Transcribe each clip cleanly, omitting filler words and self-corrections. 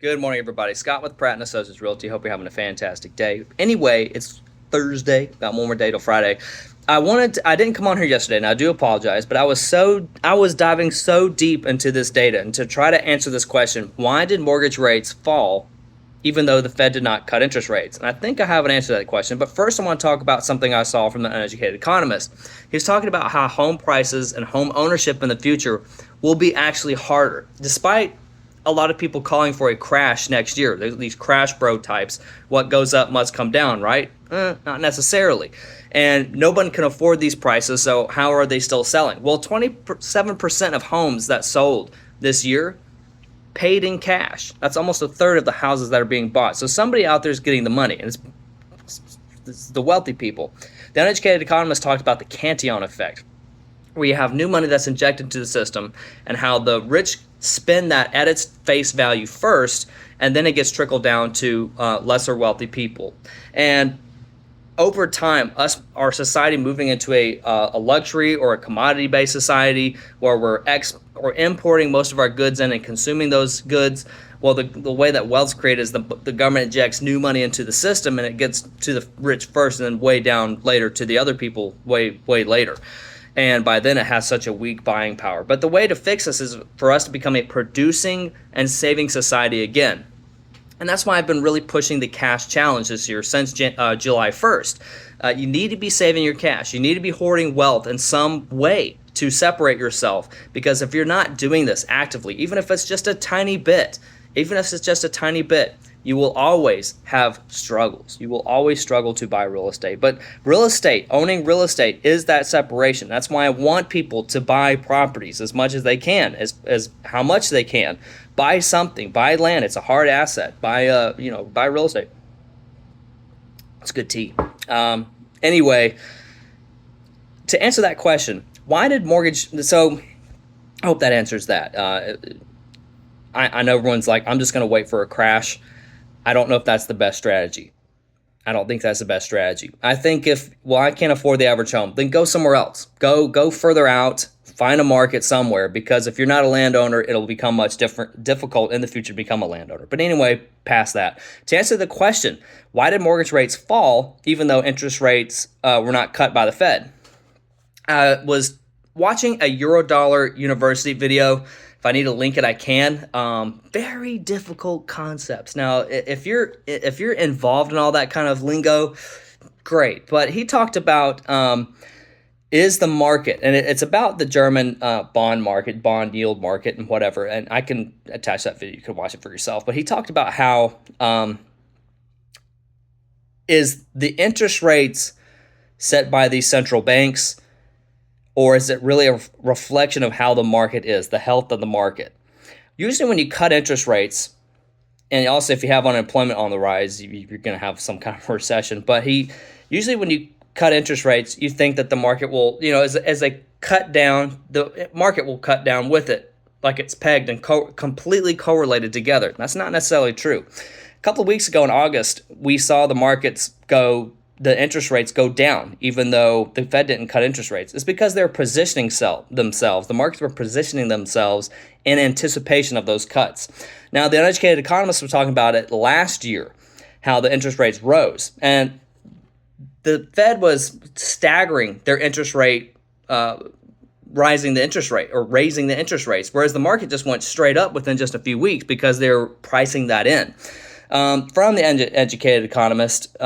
Good morning, everybody. Scott with Pratt and Associates Realty. Hope you're having a fantastic day. Anyway, it's Thursday. Got one more day till Friday. I didn't come on here yesterday, and I do apologize, but I was diving so deep into this data and to try to answer this question: why did mortgage rates fall, even though the Fed did not cut interest rates? And I think I have an answer to that question. But first, I want to talk about something I saw from the uneducated economist. He's talking about how home prices and home ownership in the future will be actually harder, despite a lot of people calling for a crash next year. There's these crash bro types. What goes up must come down, right? Not necessarily. And no one can afford these prices, so how are they still selling? Well, 27% of homes that sold this year paid in cash. That's almost a third of the houses that are being bought. So somebody out there is getting the money, and it's the wealthy people. The uneducated economist talked about the Cantillon effect, where you have new money that's injected into the system and how the rich spend that at its face value first, and then it gets trickled down to lesser wealthy people. And over time, our society moving into a luxury or a commodity-based society where we're importing most of our goods in and consuming those goods. Well, the way that wealth's created is the government injects new money into the system, and it gets to the rich first and then way down later to the other people way later. And by then it has such a weak buying power. But the way to fix this is for us to become a producing and saving society again. And that's why I've been really pushing the cash challenge this year since July 1st. You need to be saving your cash. You need to be hoarding wealth in some way to separate yourself. Because if you're not doing this actively, even if it's just a tiny bit, you will always have struggles. You will always struggle to buy real estate. But owning real estate is that separation. That's why I want people to buy properties as much as they can, as how much they can. Buy something, buy land. It's a hard asset. Buy real estate. It's good tea. Anyway, to answer that question, why did mortgage? So I hope that answers that. I know everyone's like, I'm just going to wait for a crash. I don't know if that's the best strategy. I don't think that's the best strategy. I think I can't afford the average home, then go somewhere else. Go further out, find a market somewhere, because if you're not a landowner, it'll become much difficult in the future to become a landowner. But anyway, past that. To answer the question, why did mortgage rates fall even though interest rates were not cut by the Fed? I was watching a Eurodollar University video. If I need to link it, I can. Very difficult concepts. Now, if you're involved in all that kind of lingo, great. But he talked about is the market, and it's about the German bond market, bond yield market, and whatever. And I can attach that video. You can watch it for yourself. But he talked about how is the interest rates set by these central banks, or is it really a reflection of how the market is, the health of the market? Usually when you cut interest rates, and also if you have unemployment on the rise, you're going to have some kind of recession. But usually when you cut interest rates, you think that the market will, as they cut down, the market will cut down with it, like it's pegged and completely correlated together. That's not necessarily true. A couple of weeks ago in August, we saw the interest rates go down, even though the Fed didn't cut interest rates. It's because they're positioning themselves. The markets were positioning themselves in anticipation of those cuts. Now, the uneducated economists were talking about it last year, how the interest rates rose. And the Fed was staggering their interest rate, raising the interest rates, whereas the market just went straight up within just a few weeks because they're pricing that in. From the educated economist,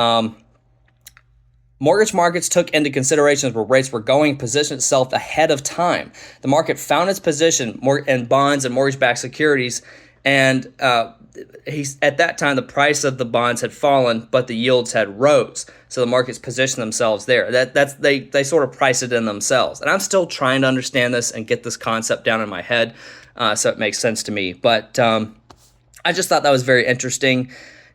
mortgage markets took into considerations where rates were going, positioned itself ahead of time. The market found its position in bonds and mortgage-backed securities, and at that time the price of the bonds had fallen, but the yields had rose. So the markets positioned themselves there. They sort of priced it in themselves. And I'm still trying to understand this and get this concept down in my head, so it makes sense to me. But I just thought that was very interesting.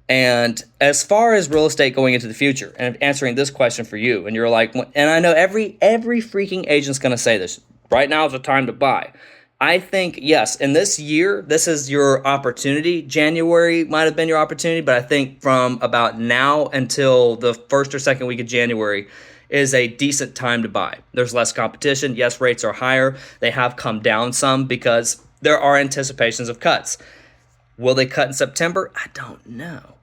And as far as real estate going into the future, and answering this question for you, and you're like, and I know every freaking agent's going to say this, right now is the time to buy. I think, yes, in this year, this is your opportunity. January might have been your opportunity, but I think from about now until the first or second week of January is a decent time to buy. There's less competition. Yes, rates are higher. They have come down some because there are anticipations of cuts. Will they cut in September? I don't know.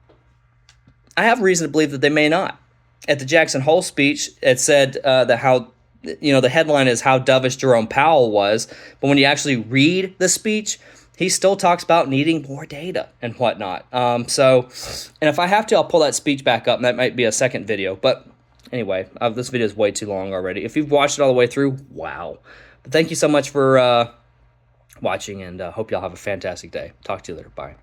I have reason to believe that they may not. At the Jackson Hole speech, it said that how, the headline is how dovish Jerome Powell was, but when you actually read the speech, he still talks about needing more data and whatnot. And if I have to, I'll pull that speech back up, and that might be a second video. But anyway, this video is way too long already. If you've watched it all the way through, wow. But thank you so much for watching, and hope y'all have a fantastic day. Talk to you later. Bye.